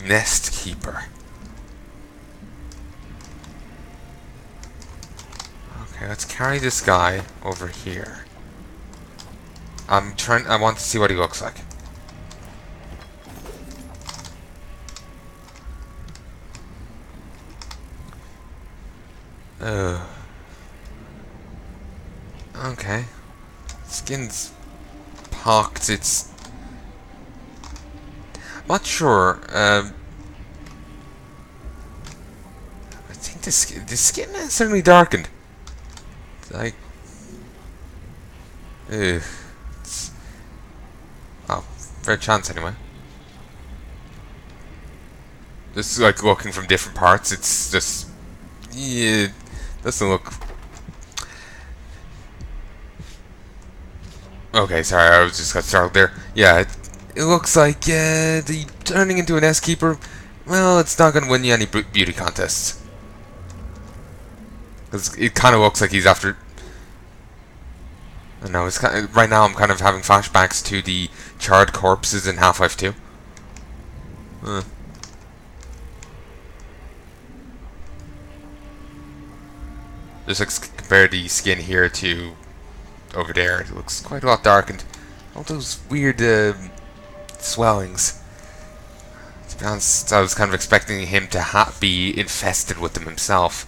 Nest keeper. Okay, let's carry this guy over here. I want to see what he looks like. Okay. Skin's pocked, it's... I'm not sure, I think the skin is certainly darkened. Like... Ugh. Oh, fair chance anyway. Just like looking from different parts, it's just... Yeah, doesn't look... Okay, sorry, I was just got startled there. Yeah, it looks like the turning into an S-Keeper, well, it's not going to win you any beauty contests. Because it kind of looks like he's after... I know, it's kind of, right now I'm kind of having flashbacks to the charred corpses in Half-Life 2. Just like compare the skin here to over there, it looks quite a lot darkened. All those weird swellings. To be honest, I was kind of expecting him to be infested with them himself.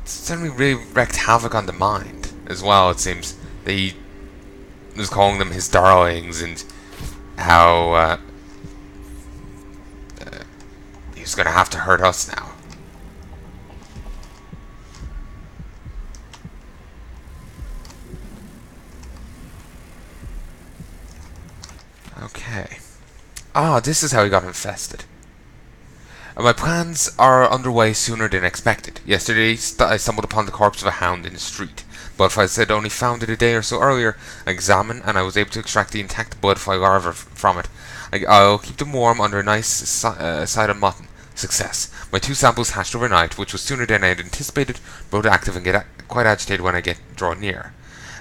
It's certainly really wreaked havoc on the mind as well, it seems. He was calling them his darlings and how he was going to have to hurt us now. Okay. Ah, this is how he got infested. My plans are underway sooner than expected. Yesterday, I stumbled upon the corpse of a hound in the street. Bloodflies had only found it a day or so earlier. I examined, and I was able to extract the intact bloodfly larva from it. I'll keep them warm under a nice side of mutton. Success. My 2 samples hatched overnight, which was sooner than I had anticipated, both active and get quite agitated when I get drawn near.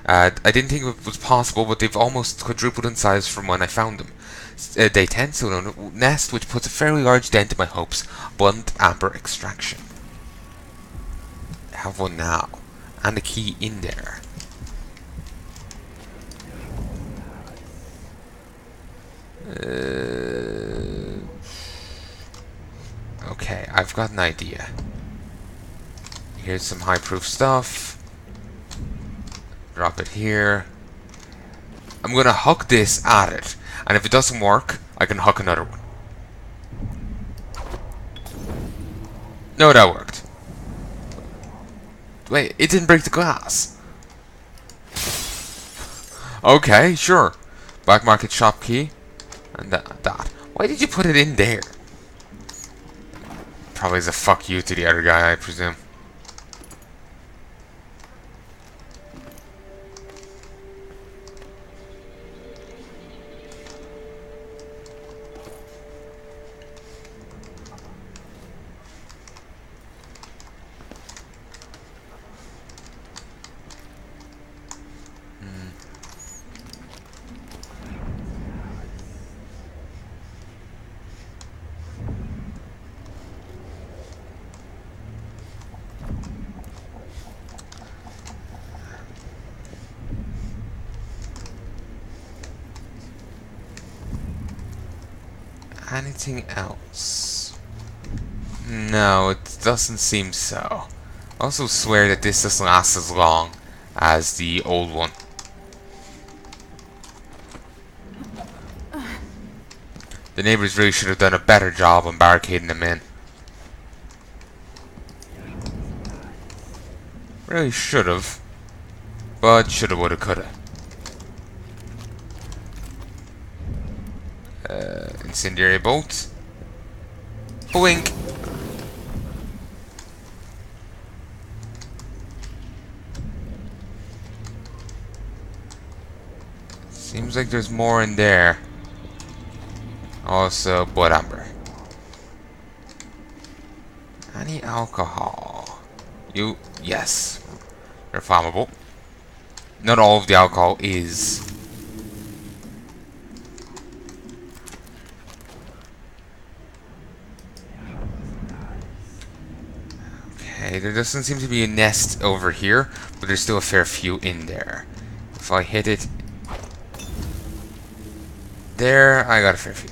I didn't think it was possible, but they've almost quadrupled in size from when I found them. Day 10, so a nest which puts a fairly large dent in my hopes. Blunt amber extraction. I have one now. And a key in there. Okay, I've got an idea. Here's some high proof stuff. Drop it here. I'm gonna hook this at it, and if it doesn't work, I can hook another one. No, that worked. Wait, it didn't break the glass. Okay, sure. Black market shop key. And that. Why did you put it in there? Probably as a fuck you to the other guy, I presume. Anything else? No, it doesn't seem so. I also swear that this doesn't last as long as the old one. The neighbors really should have done a better job on barricading them in. Really should have. But shoulda, woulda, coulda. Incendiary bolt. Blink. Seems like there's more in there. Also, blood amber. Any alcohol? Yes. They're flammable. Not all of the alcohol is. Okay, there doesn't seem to be a nest over here, but there's still a fair few in there. If I hit it... There, I got a fair few.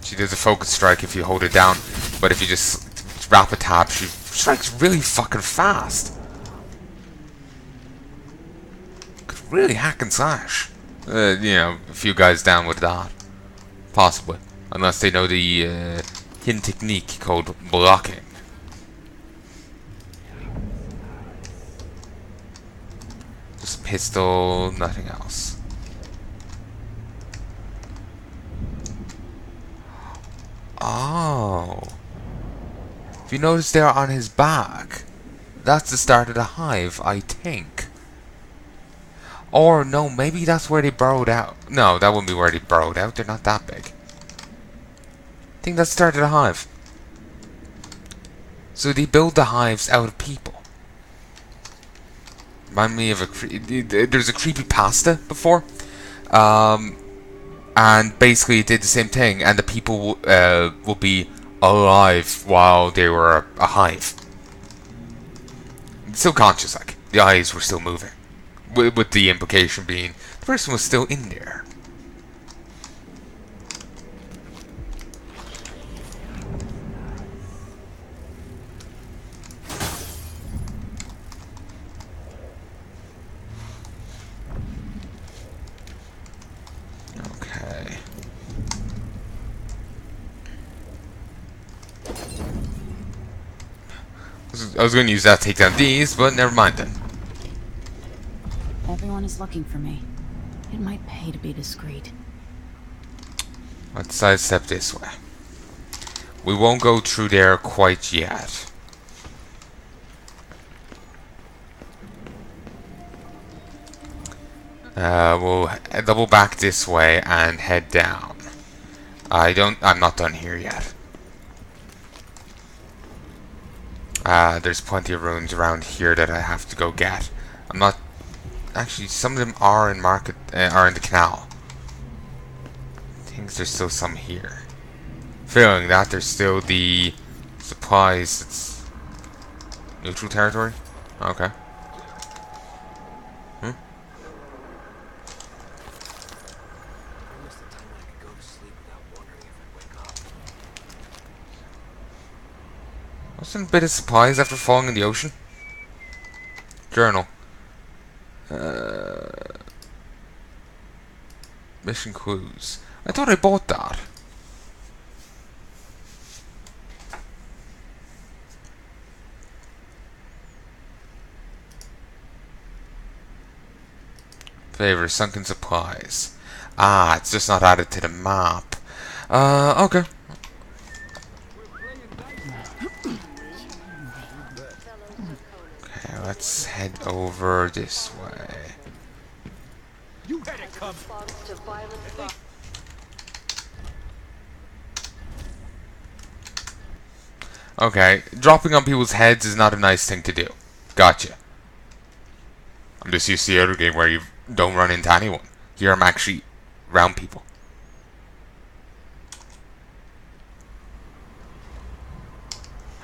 She does a focus strike if you hold it down, but if you just rapid tap, she strikes really fucking fast. Could really hack and slash. You know, a few guys down with that. Possibly. Unless they know the hidden technique called blocking. Just a pistol, nothing else. Oh. If you notice there on his back, that's the start of the hive, I think. Or no, maybe that's where they burrowed out. No, that wouldn't be where they burrowed out. They're not that big. I think that's the start of the hive. So they build the hives out of people. Remind me of there's a creepypasta before. And basically it did the same thing, and the people will be alive while they were a hive. Still conscious, like. The eyes were still moving. With the implication being, the person was still in there. Okay. I was going to use that to take down these, but never mind then. Everyone is looking for me. It might pay to be discreet. Let's sidestep this way. We won't go through there quite yet. We'll double back this way and head down. I'm not done here yet. There's plenty of ruins around here that I have to go get. I'm not... Actually, some of them are in are in the canal. I think there's still some here. Feeling that there's still the supplies. It's neutral territory? Okay. Wasn't a bit of supplies after falling in the ocean? Journal. Mission clues. I thought I bought that. Favor, sunken supplies. Ah, it's just not added to the map. Okay. Okay, let's head over this way. You had it come. Okay, dropping on people's heads is not a nice thing to do. Gotcha. I'm just used to the other game where you don't run into anyone. Here I'm actually around people.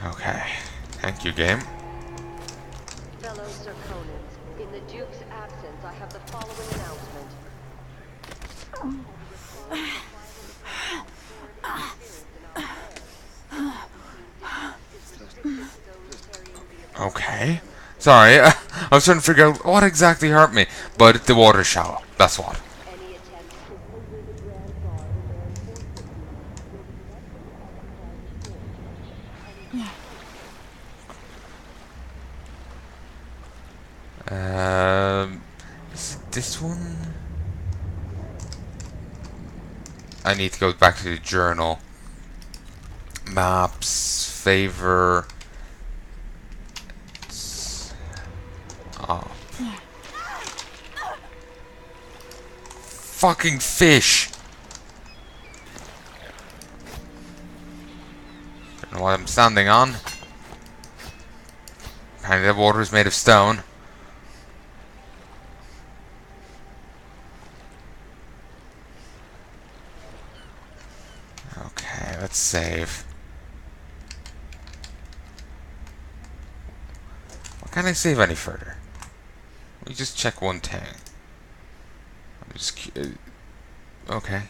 Okay. Thank you, game. Fellow Zirconans, in the Duke's absence, I have the following announcement. Okay. Sorry, I was trying to figure out what exactly hurt me, but the water shower. That's what. Any attempt Is it this one? I need to go back to the journal. Maps, favor. Oh. Fucking fish! Don't know what I'm standing on. Apparently the water is made of stone. Let's save. Why can't I save any further? Let me just check one thing. I'm just okay.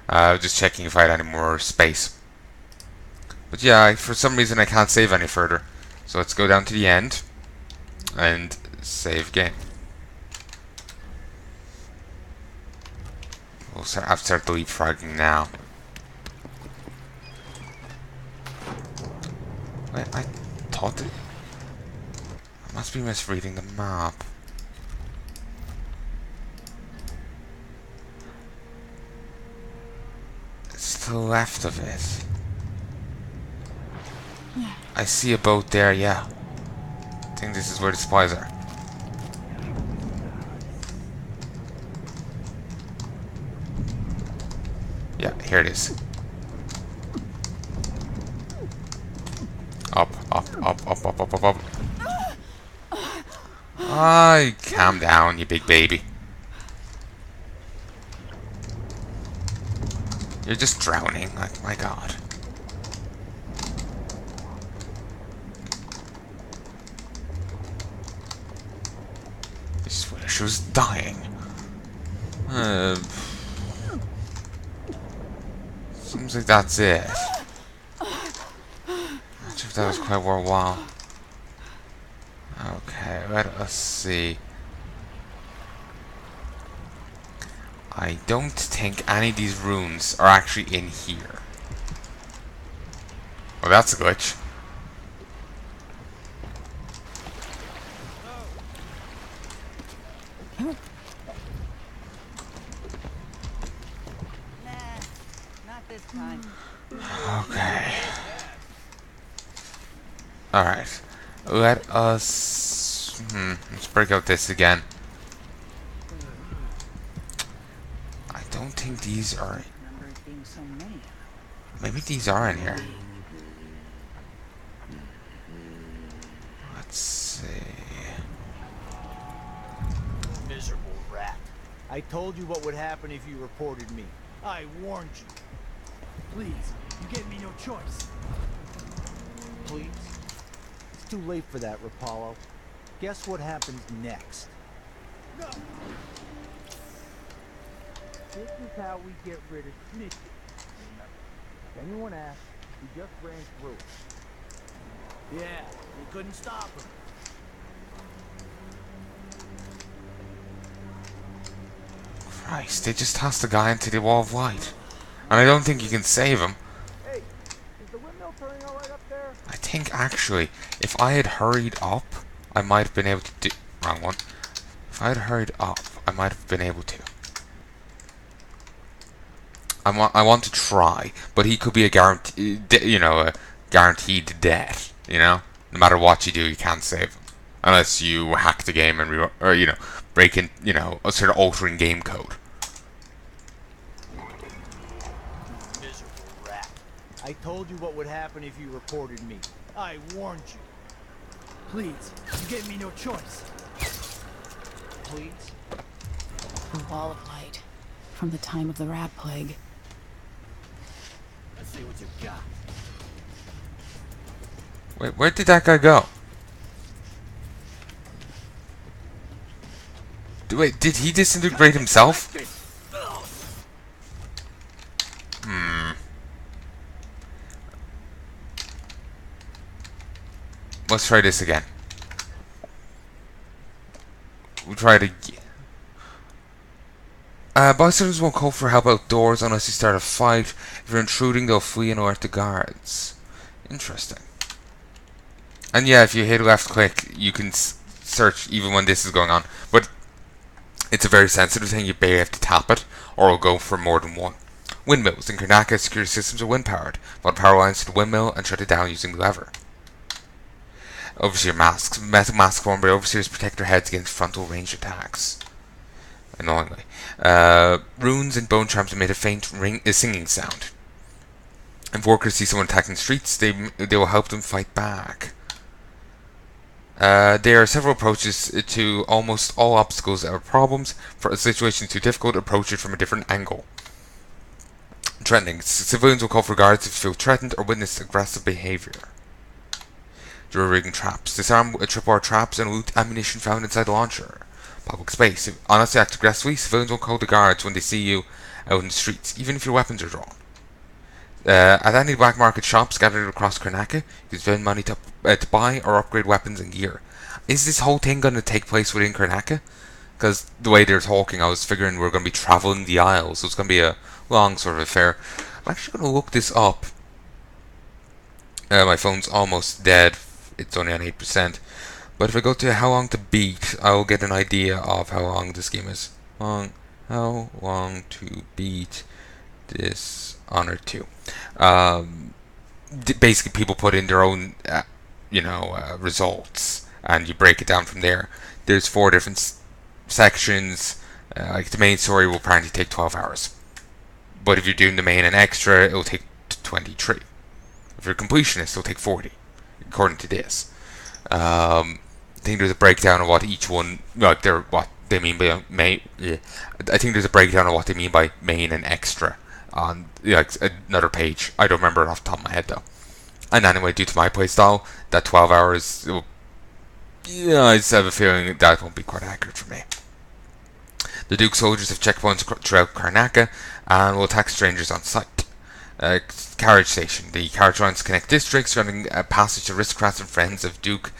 Just checking if I had any more space. But yeah, for some reason I can't save any further. So let's go down to the end and save game. We'll start, I've started leapfrogging now. Wait, I thought it. I must be misreading the map. It's to the left of it. I see a boat there, yeah. I think this is where the supplies are. Yeah, here it is. Up, up, up, up, up, up, up, up. Ah, calm down, you big baby. You're just drowning, like, my god. I swear she was dying. Seems like that's it. Not sure if that was quite worthwhile. Okay, let us see. I don't think any of these runes are actually in here. Well, that's a glitch. Okay. Alright. Let us... let's break out this again. I don't think these are... Maybe these are in here. Let's see... Miserable rat. I told you what would happen if you reported me. I warned you. Please, you gave me no choice. Please? It's too late for that, Rapallo. Guess what happens next? No. This is how we get rid of snitches. If anyone asks, we just ran through it. Yeah, we couldn't stop him. Christ, they just tossed the guy into the wall of light. And I don't think you can save him. Hey, is the windmill turning all right up there? I think actually, if I had hurried up, I might have been able to do... Wrong one. If I had hurried up, I might have been able to. I want to try, but he could be a guarantee, you know, a guaranteed death. You know, no matter what you do, you can't save him unless you hack the game and or you know, break in, you know, sort of altering game code. Miserable rat. I told you what would happen if you reported me. I warned you. Please, you gave me no choice. Please? A wall of light from the time of the rat plague. Let's see what you got. Wait, where did that guy go? Wait, did he disintegrate himself? Let's try this again. We'll try it again. Bystanders won't call for help outdoors unless you start a fight. If you're intruding, they'll flee and alert the guards. Interesting. And yeah, if you hit left click, you can search even when this is going on. But it's a very sensitive thing, you barely have to tap it, or it'll go for more than one. Windmills. In Karnaka, security systems are wind-powered. Run power lines to the windmill and shut it down using the lever. Overseer masks. Metal masks worn by overseers protect their heads against frontal range attacks. Annoyingly. Runes and bone charms emit a faint singing sound. If workers see someone attacking the streets, they will help them fight back. There are several approaches to almost all obstacles or problems. For a situation too difficult, approach it from a different angle. Threatening. Civilians will call for guards if you feel threatened or witness aggressive behavior. Jury rigging traps. Disarm tripwire traps and loot ammunition found inside the launcher. Public space. If honestly act aggressively, civilians will call the guards when they see you out in the streets, even if your weapons are drawn. At any black market shops scattered across Karnataka, you spend money to buy or upgrade weapons and gear. Is this whole thing going to take place within Karnataka? Because the way they're talking, I was figuring we're going to be traveling the Isles, so it's going to be a long sort of affair. I'm actually going to look this up. My phone's almost dead. It's only on 8%. But if I go to how long to beat, I'll get an idea of how long this game is. How long to beat Dishonored 2. Basically, people put in their own, results, and you break it down from there. There's 4 different sections. Like the main story will apparently take 12 hours. But if you're doing the main and extra, it'll take 23. If you're a completionist, it'll take 40, according to this. I think there's a breakdown of what each one, what they mean by main. Yeah. I think there's a breakdown of what they mean by main and extra on another page. I don't remember it off the top of my head though. And anyway, due to my playstyle, that 12 hours, I just have a feeling that won't be quite accurate for me. The Duke soldiers have checkpoints throughout Karnataka and will attack strangers on sight. Carriage station. The carriage lines connect districts, granting passage to aristocrats and friends of Duke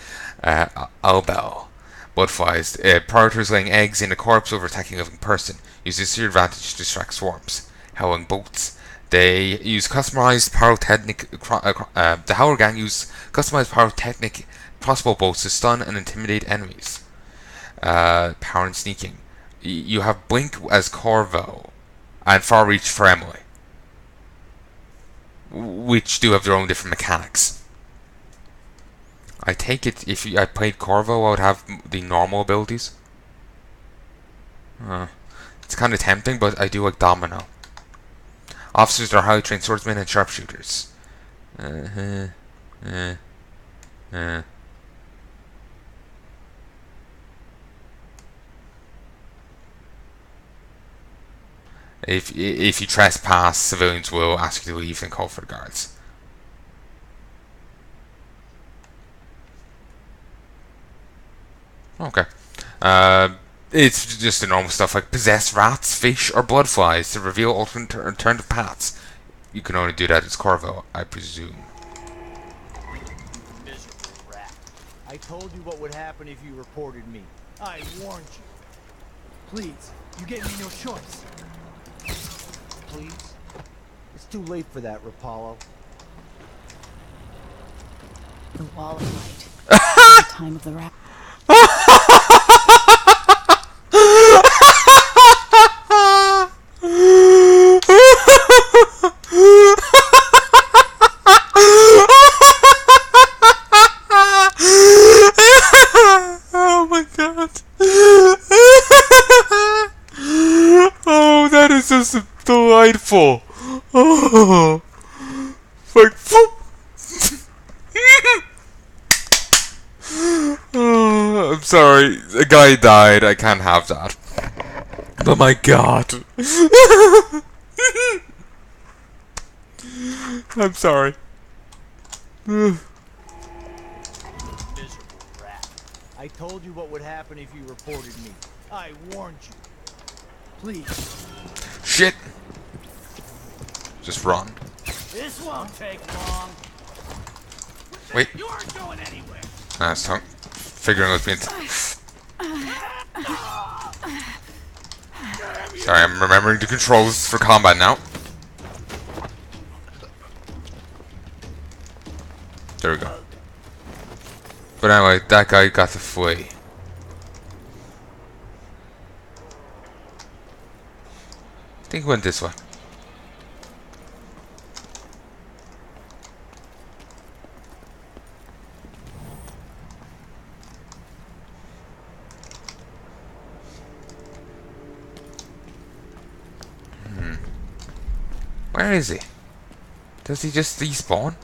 Albel. Bloodflies. Predators laying eggs in a corpse over attacking a living person. Use this to your advantage to distract swarms. Howling boats. They use customized pyrotechnic. The Howler gang use customized pyrotechnic crossbow bolts to stun and intimidate enemies. Power and sneaking. You have Blink as Corvo and Far Reach for Emily, which do have their own different mechanics. I take it if I played Corvo, I would have the normal abilities. It's kind of tempting, but I do like Domino. Officers are highly trained swordsmen and sharpshooters. If you trespass, civilians will ask you to leave and call for the guards. Okay. It's just the normal stuff like possess rats, fish, or bloodflies to reveal alternative paths. You can only do that as Corvo, I presume. Miserable rat. I told you what would happen if you reported me. I warned you. Please, you gave me no choice. Please? It's too late for that, Rapallo. The wall of light. From the time of the rap. Oh my god. Oh, that is just delightful. Oh, like, oh, I'm sorry, a guy died. I can't have that. But my god. I'm sorry. Miserable rat. I told you what would happen if you reported me. I warned you. Please. Shit. Just run. This won't take long. Wait. You aren't going anywhere. That's figuring out being. Sorry, I'm remembering the controls for combat now. There we go. But anyway, that guy got to flee. I think he went this way. Where is he? Does he just despawn?